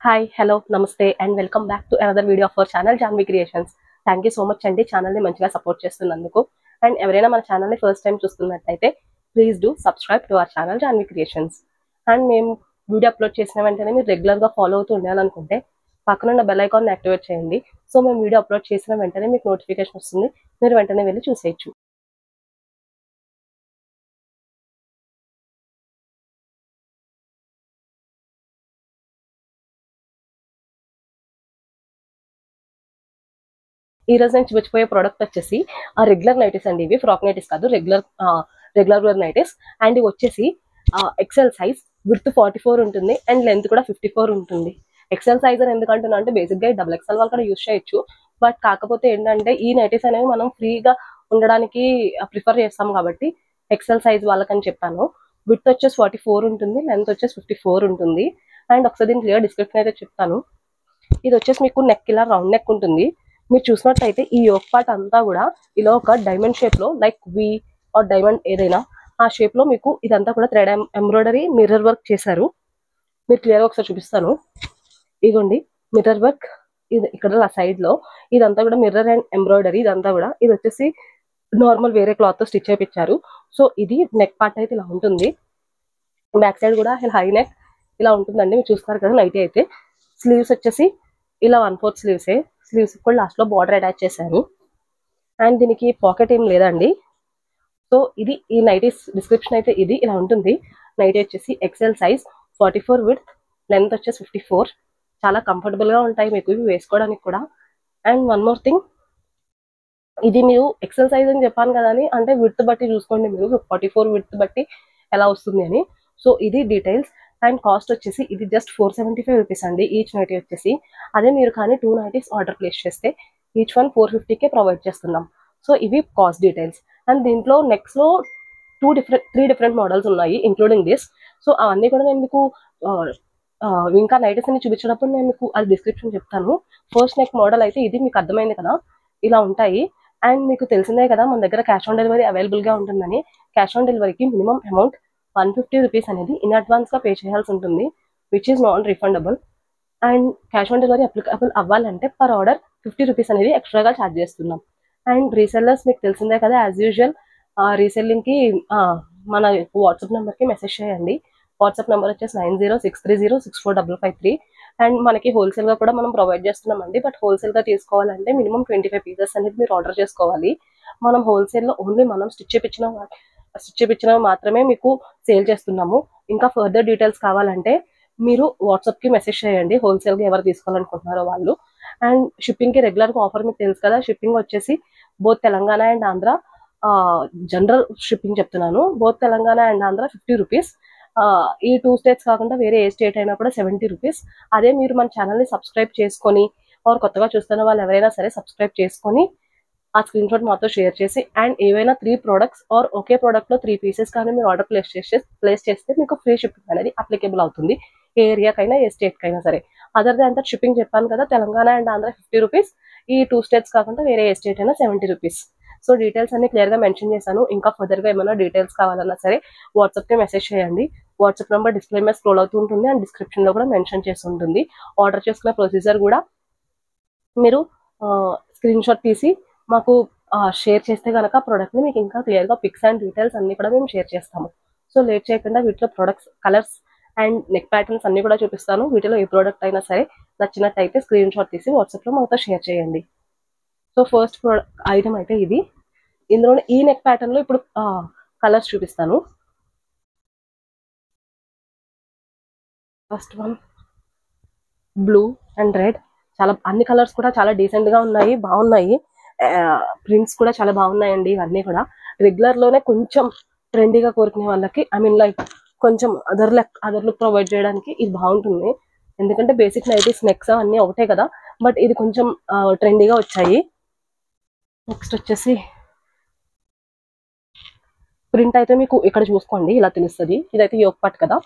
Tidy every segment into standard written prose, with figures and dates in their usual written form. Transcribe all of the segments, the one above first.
Hi, hello, namaste and welcome back to another video of our channel Janvi Creations. Thank you so much అండి channel ని మంచిగా support చేస్తున్నందుకు. And ఎవరైనా మన channel ని first time చూస్తున్నట్లయితే please do subscribe to our channel Janvi creations. And మేము video upload చేసిన వెంటనే మీరు రెగ్యులర్ గా ఫాలో అవుతూ ఉండాలనుకుంటే పక్కన ఉన్న బెల్ ఐకాన్ యాక్టివేట్ చేయండి. సో మేము వీడియో అప్లోడ్ చేసిన వెంటనే మీకు నోటిఫికేషన్ వస్తుంది, మీరు వెంటనే వెళ్ళి చూసేయచ్చు. ఈ రోజు నేను చూపించబోయే ప్రోడక్ట్ వచ్చేసి రెగ్యులర్ నైటీస్ అండి. ఇవి ఫ్రాక్ నైటీస్ కాదు, రెగ్యులర్ వేర్ నైటీస్. అండ్ ఇవి వచ్చేసి ఎక్సెల్ సైజ్, విడ్త్ 44 ఉంటుంది అండ్ లెంత్ కూడా 54 ఉంటుంది. ఎక్సెల్ సైజ్ అని ఎందుకంటున్నా అంటే బేసిక్ గా డబుల్ ఎక్సెల్ వాళ్ళు కూడా యూజ్ చేయొచ్చు. బట్ కాకపోతే ఏంటంటే ఈ నైటీస్ అనేవి మనం ఫ్రీగా ఉండడానికి ప్రిఫర్ చేస్తాం కాబట్టి ఎక్సెల్ సైజ్ వాళ్ళకని చెప్పాను. విడ్త్ వచ్చేసి 44 ఉంటుంది, లెంత్ వచ్చేసి 54 ఉంటుంది. అండ్ ఒకసారి దీని క్లియర్ డిస్క్రిప్షన్ అయితే చెప్తాను. ఇది వచ్చేసి మీకు నెక్ ఇలా రౌండ్ నెక్ ఉంటుంది. మీరు చూసినట్లయితే ఈ యోక్ పార్ట్ అంతా కూడా ఇలా ఒక డైమండ్ షేప్ లో, లైక్ వి ఆర్ డైమండ్ ఏదైనా ఆ షేప్ లో మీకు ఇదంతా కూడా థ్రెడ్ ఎంబ్రాయిడరీ మిర్రర్ వర్క్ చేశారు. మీరు క్లియర్ గా ఒకసారి చూపిస్తాను. ఇదిగోండి మిర్రర్ వర్క్, ఇది ఇక్కడ సైడ్ లో ఇదంతా కూడా మిర్రర్ అండ్ ఎంబ్రాయిడరీ. ఇదంతా కూడా ఇది వచ్చేసి నార్మల్ వేరే క్లాత్ తో స్టిచ్ చేయించారు. సో ఇది నెక్ పార్ట్ అయితే ఇలా ఉంటుంది. బ్యాక్ సైడ్ కూడా హై నెక్ ఇలా ఉంటుందండి. మీరు చూస్తున్నారు కదా నైటీ అయితే. స్లీవ్స్ వచ్చేసి ఇలా 1/4 స్లీవ్సే. స్లీవ్స్ కూడా లాస్ట్ లో బార్డర్ అటాచ్ చేశారు. అండ్ దీనికి పాకెట్ ఏం లేదండి. సో ఇది ఈ నైటీస్ డిస్క్రిప్షన్ అయితే ఇది ఇలా ఉంటుంది. నైటీ వచ్చేసి ఎక్సెల్ సైజ్, 44 విడ్త్, లెంత్ వచ్చేసి 54. చాలా కంఫర్టబుల్ గా ఉంటాయి మీకు ఇవి వేసుకోవడానికి కూడా. అండ్ వన్ మోర్ థింగ్, ఇది మీరు ఎక్సెల్ సైజ్ అని చెప్పాను కదా అని అంటే విడ్త్ బట్టి చూసుకోండి, మీరు 44 విడ్త్ బట్టి ఎలా వస్తుంది అని. సో ఇది డీటెయిల్స్. అండ్ కాస్ట్ వచ్చేసి ఇది జస్ట్ 475 రూపీస్ అండి ఈచ్ నైటీ వచ్చేసి. అదే మీరు కానీ 2 నైటీస్ ఆర్డర్ ప్లేస్ చేస్తే ఈచ్ వన్ 450కే ప్రొవైడ్ చేస్తున్నాం. సో ఇవి కాస్ట్ డీటెయిల్స్. అండ్ దీంట్లో నెక్స్ట్ లో 3 డిఫరెంట్ మోడల్స్ ఉన్నాయి ఇంక్లూడింగ్ దిస్. సో అవన్నీ కూడా నేను మీకు ఇంకా నైటీస్ అని చూపించినప్పుడు నేను మీకు అది డిస్క్రిప్షన్ చెప్తాను. ఫస్ట్ నెక్ మోడల్ అయితే ఇది, మీకు అర్థమైంది కదా, ఇలా ఉంటాయి. అండ్ మీకు తెలిసిందే కదా మన దగ్గర క్యాష్ ఆన్ డెలివరీ అవైలబుల్ గా ఉంటుందని. క్యాష్ ఆన్ డెలివరీకి మినిమం అమౌంట్ 150 రూపీస్ అనేది ఇన్ అడ్వాన్స్ గా పే చేయాల్సి ఉంటుంది, which is non refundable. And cash on delivery applicable అవ్వాలంటే పర్ ఆర్డర్ 50 రూపీస్ అనేది ఎక్స్ట్రాగా ఛార్జ్ చేస్తున్నాం. అండ్ రీసెల్లర్స్ మీకు తెలిసిందే కదా, యాజ్ యూజువల్ రీసెల్లింగ్ కి మన వాట్సాప్ నెంబర్ కి మెసేజ్ చేయండి. వాట్సాప్ నెంబర్ వచ్చేసి 9063064553. అండ్ మనకి హోల్సేల్ గా కూడా మనం ప్రొవైడ్ చేస్తున్నామండి. బట్ హోల్సేల్ గా తీసుకోవాలంటే మినిమం 25 పీసెస్ అనేది మీరు ఆర్డర్ చేసుకోవాలి. మనం హోల్సేల్ లో ఓన్లీ మనం స్టిచ్ చేయించినవి మాత్రమే మీకు సేల్ చేస్తున్నాము. ఇంకా ఫర్దర్ డీటెయిల్స్ కావాలంటే మీరు వాట్సాప్ కి మెసేజ్ చేయండి, హోల్సేల్ గా ఎవరు తీసుకోవాలనుకుంటున్నారో వాళ్ళు. అండ్ షిప్పింగ్ కి రెగ్యులర్ గా ఆఫర్ మీకు తెలుసు కదా, షిప్పింగ్ వచ్చేసి both Telangana and Andhra, general shipping చెప్తున్నాను, both Telangana and Andhra 50 rupees. ఈ 2 స్టేట్స్ కాకుండా వేరే ఏ స్టేట్ అయినా కూడా 70 రూపీస్. అదే మీరు మన ఛానల్ ని సబ్స్క్రైబ్ చేసుకొని ఆర్ కొత్తగా చూస్తున్న వాళ్ళు ఎవరైనా సరే సబ్స్క్రైబ్ చేసుకొని ఆ స్క్రీన్ షాట్ మాతో షేర్ చేసి అండ్ ఏవైనా 3 ప్రోడక్ట్స్ ఆర్ ఒకే ప్రోడక్ట్ లో 3 పీసెస్ కానీ మీరు ఆర్డర్ ప్లేస్ చేస్తే మీకు ఫ్రీ షిప్పింగ్ అనేది అప్లికేబుల్ అవుతుంది, ఏ ఏరియాకైనా ఏ స్టేట్ కైనా సరే. అదర్ దాన్ దట్ షిప్పింగ్ చెప్పాను కదా, తెలంగాణ అండ్ ఆంధ్ర 50 రూపీస్, ఈ 2 స్టేట్స్ కాకుండా వేరే ఏ స్టేట్ అయినా 70 రూపీస్. సో డీటెయిల్స్ అన్ని క్లియర్ గా మెన్షన్ చేశాను. ఇంకా ఫర్దర్ గా ఏమైనా డీటెయిల్స్ కావాలన్నా సరే వాట్సాప్ కి మెసేజ్ చేయండి. వాట్సాప్ నెంబర్ డిస్ప్లే మీద స్క్రోల్ అవుతూ ఉంటుంది అండ్ డిస్క్రిప్షన్ లో కూడా మెన్షన్ చేసి ఉంటుంది. ఆర్డర్ చేసుకునే ప్రొసీజర్ కూడా మీరు స్క్రీన్ షాట్ తీసి మాకు షేర్ చేస్తే కనుక ప్రోడక్ట్ ని మీకు ఇంకా క్లియర్ గా పిక్స్ అండ్ డీటెయిల్స్ అన్ని కూడా మేము షేర్ చేస్తాము. సో లేట్ చేయకుండా వీటిలో products, colours and neck patterns అన్ని కూడా చూపిస్తాను. వీటిలో ఏ ప్రోడక్ట్ అయినా సరే నచ్చినట్టయితే స్క్రీన్ షాట్ తీసి వాట్సాప్ లో మాతో షేర్ చేయండి. సో ఫస్ట్ ఐటమ్ అయితే ఇది. ఇందులో ఈ నెక్ ప్యాటర్న్ లో ఇప్పుడు కలర్స్ చూపిస్తాను. First one blue and red. చాలా అన్ని కలర్స్ కూడా చాలా డీసెంట్ గా ఉన్నాయి, బాగున్నాయి. ప్రింట్స్ కూడా చాలా బాగున్నాయండి. ఇవన్నీ కూడా రెగ్యులర్ లోనే కొంచెం ట్రెండీగా కోరుకునే వాళ్ళకి, ఐ మీన్ లైక్ కొంచెం అదర్ లుక్ ప్రొవైడ్ చేయడానికి ఇది బాగుంటుంది. ఎందుకంటే బేసిక్ నైటీస్ నెక్స్ అన్ని ఒకటే కదా, బట్ ఇది కొంచెం ట్రెండీగా వచ్చాయి. నెక్స్ట్ వచ్చేసి ప్రింట్ అయితే మీకు ఇక్కడ చూసుకోండి ఇలా తెలుస్తుంది. ఇదైతే యోక్ పార్ట్ కదా.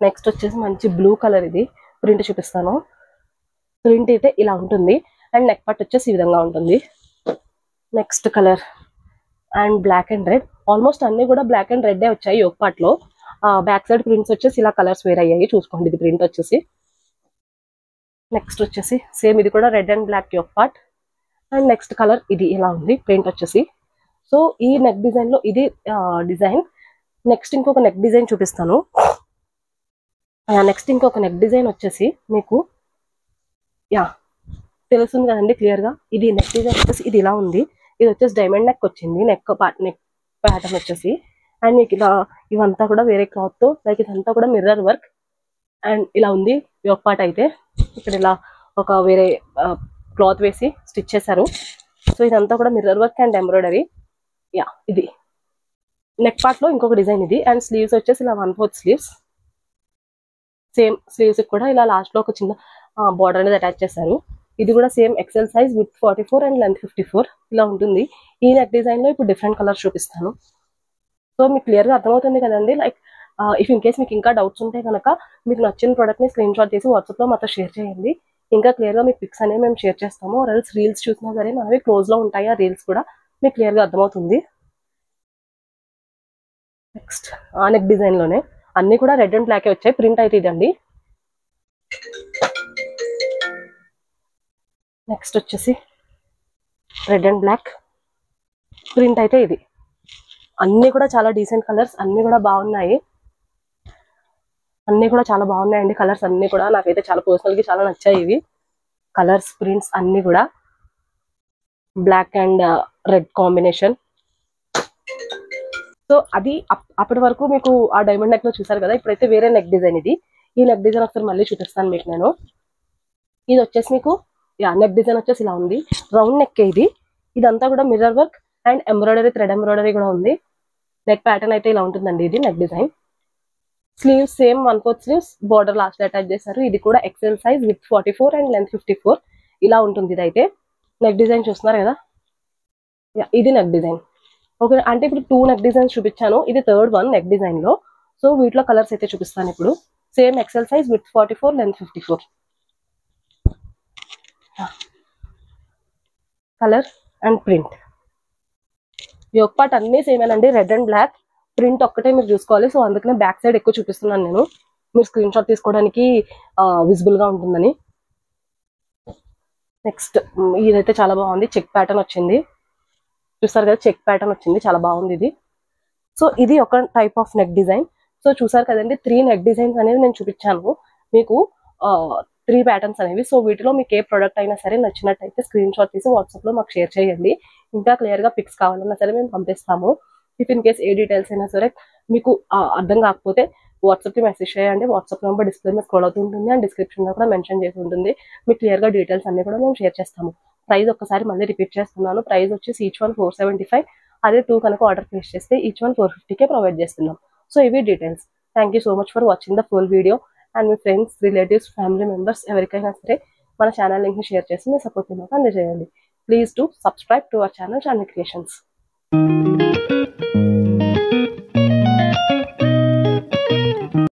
నెక్స్ట్ వచ్చేసి మంచి బ్లూ కలర్, ఇది ప్రింట్ చూపిస్తాను. ప్రింట్ అయితే ఇలా ఉంటుంది అండ్ నెక్ పార్ట్ వచ్చేసి ఈ విధంగా ఉంటుంది. Next colour and black and red. Almost అన్ని కూడా బ్లాక్ అండ్ రెడ్ వచ్చాయి యోక్ పార్ట్ లో. బ్యాక్ సైడ్ ప్రింట్స్ వచ్చేసి ఇలా కలర్స్ వేర్ అయ్యాయి, చూసుకోండి. ఇది ప్రింట్ వచ్చేసి నెక్స్ట్ వచ్చేసి సేమ్ ఇది కూడా red and black yoke part. And next colour ఇది ఇలా ఉంది ప్రింట్ వచ్చేసి. సో ఈ నెక్ డిజైన్ లో ఇది డిజైన్. నెక్స్ట్ ఇంకొక నెక్ డిజైన్ చూపిస్తాను. నెక్స్ట్ ఇంకొక నెక్ డిజైన్ వచ్చేసి మీకు తెలుస్తుంది కదండి క్లియర్ గా. ఇది నెక్ డిజైన్ వచ్చేసి ఇది ఇలా ఉంది. ఇది వచ్చేసి డైమండ్ నెక్ వచ్చింది. నెక్ ప్యాటర్న్ వచ్చేసి. అండ్ మీకు ఇలా ఇవంతా కూడా వేరే క్లాత్ తో లైక్ ఇదంతా కూడా మిర్రర్ వర్క్ అండ్ ఇలా ఉంది యోక్ పార్ట్ అయితే. ఇక్కడ ఇలా ఒక వేరే క్లాత్ వేసి స్టిచ్ చేశారు. సో ఇదంతా కూడా మిర్రర్ వర్క్ అండ్ ఎంబ్రాయిడరీ. ఇది నెక్ పార్ట్ లో ఇంకొక డిజైన్ ఇది. అండ్ స్లీవ్స్ వచ్చేసి ఇలా 1/4 స్లీవ్స్. సేమ్ స్లీవ్స్ కూడా ఇలా లాస్ట్ లో ఒక చిన్న బార్డర్ అనేది అటాచ్ చేశారు. ఇది కూడా same XL size with 44 and length 54 ఇలా ఉంటుంది. ఈ నెక్ డిజైన్ లో ఇప్పుడు డిఫరెంట్ కలర్స్ చూపిస్తాను. సో మీకు క్లియర్ గా అర్థమవుతుంది కదండి. లైక్ ఇఫ్ ఇన్ కేస్ మీకు ఇంకా డౌట్స్ ఉంటే కనుక మీకు నచ్చిన ప్రోడక్ట్ ని స్క్రీన్ షాట్ చేసి వాట్సాప్ లో మాతో షేర్ చేయండి. ఇంకా క్లియర్ గా మీకు పిక్స్ అనేవి మేము షేర్ చేస్తాము. రీల్స్ చూసినా సరే మనవి క్లోజ్ లో ఉంటాయి. ఆ రీల్స్ కూడా మీకు క్లియర్ గా అర్థమవుతుంది. నెక్స్ట్ ఆ నెక్ డిజైన్ లోనే అన్ని కూడా రెడ్ అండ్ బ్లాక్ వచ్చాయి. ప్రింట్ అయితే ఇదండి. నెక్స్ట్ వచ్చేసి రెడ్ అండ్ బ్లాక్ ప్రింట్ అయితే ఇది. అన్ని కూడా చాలా డీసెంట్ కలర్స్, అన్ని కూడా బాగున్నాయి. అన్ని కూడా చాలా బాగున్నాయండి కలర్స్ అన్ని కూడా. నాకైతే చాలా పర్సనల్ గా చాలా నచ్చాయి ఇవి కలర్స్, ప్రింట్స్ అన్ని కూడా. Black and red combination. So అది అప్పటి వరకు మీకు ఆ డైమండ్ నెక్ లో చూసారు కదా. ఇప్పుడైతే వేరే నెక్ డిజైన్ ఇది. ఈ నెక్ డిజైన్ ఒకసారి మళ్ళీ చూపిస్తాను మీకు నేను. ఇది వచ్చేసి మీకు నెక్ డిజైన్ వచ్చేసి ఇలా ఉంది. రౌండ్ నెక్ ఇది. ఇదంతా కూడా mirror work and embroidery, thread embroidery కూడా ఉంది. నెక్ ప్యాటర్న్ అయితే ఇలా ఉంటుందండి. ఇది neck design. Sleeves same 1/4 sleeves, border last attach చేశారు. ఇది కూడా XL size with 44 and length 54 ఇలా ఉంటుంది. ఇది అయితే నెక్ డిజైన్ చూస్తున్నారు కదా. ఇది నెక్ డిజైన్. ఓకే, అంటే ఇప్పుడు 2 నెక్ డిజైన్స్ చూపించాను. ఇది థర్డ్ వన్ నెక్ డిజైన్ లో. సో వీటిలో కలర్స్ అయితే చూపిస్తాను ఇప్పుడు. Same XL size with 44 length 54 colour and print. Yoke part అన్ని సేమ్ అండి, రెడ్ అండ్ బ్లాక్. ప్రింట్ ఒక్కటే మీరు చూసుకోవాలి. సో అందుకనే బ్యాక్ సైడ్ ఎక్కువ చూపిస్తున్నాను నేను, మీరు స్క్రీన్ షాట్ తీసుకోవడానికి విజిబుల్ గా ఉంటుందని. నెక్స్ట్ ఇదైతే చాలా బాగుంది. చెక్ ప్యాటర్న్ వచ్చింది, చూసారు కదా. చెక్ ప్యాటర్న్ వచ్చింది, చాలా బాగుంది ఇది. సో ఇది ఒక type of neck design. So చూసారు కదండి, 3 నెక్ డిజైన్స్ అనేవి నేను చూపించాను మీకు, 3 ప్యాటర్న్స్ అనేవి. సో వీటిలో మీకు ఏ ప్రోడక్ట్ అయినా సరే నచ్చినట్టయితే స్క్రీన్ షాట్ తీసి వాట్సాప్ లో మాకు షేర్ చేయండి. ఇంకా క్లియర్ గా పిక్స్ కావాలన్నా సరే మేము పంపిస్తాము. If in case A details అయినా సరే మీకు అర్థం కాకపోతే వాట్సాప్ కి మెసేజ్ చేయండి. వాట్సాప్ నెంబర్ డిస్ప్లే మీద స్క్రోల్ అవుతుంటుంది అండ్ డిస్క్రిప్షన్ లో కూడా మెన్షన్ చేసి ఉంటుంది. మీకు క్లియర్ గా డీటెయిల్స్ అన్ని కూడా మేము షేర్ చేస్తాము. ప్రైస్ ఒక్కసారి మళ్ళీ రిపీట్ చేస్తున్నాను. ప్రైస్ వచ్చేసి ఈచ్ వన్ 475. అదే 2 కనుక ఆర్డర్ ప్లేస్ చేస్తే ఈచ్ వన్ 450కే ప్రొవైడ్ చేస్తున్నాం. సో ఇవి details. Thank you so much for watching the full video. And me friends, relatives, family members ఎవరికైనా సరే మన ఛానల్ లింక్ ని షేర్ చేసి మీ సపోర్ట్ మాకు అందజేయండి. Please to subscribe to our channel Charmi creations.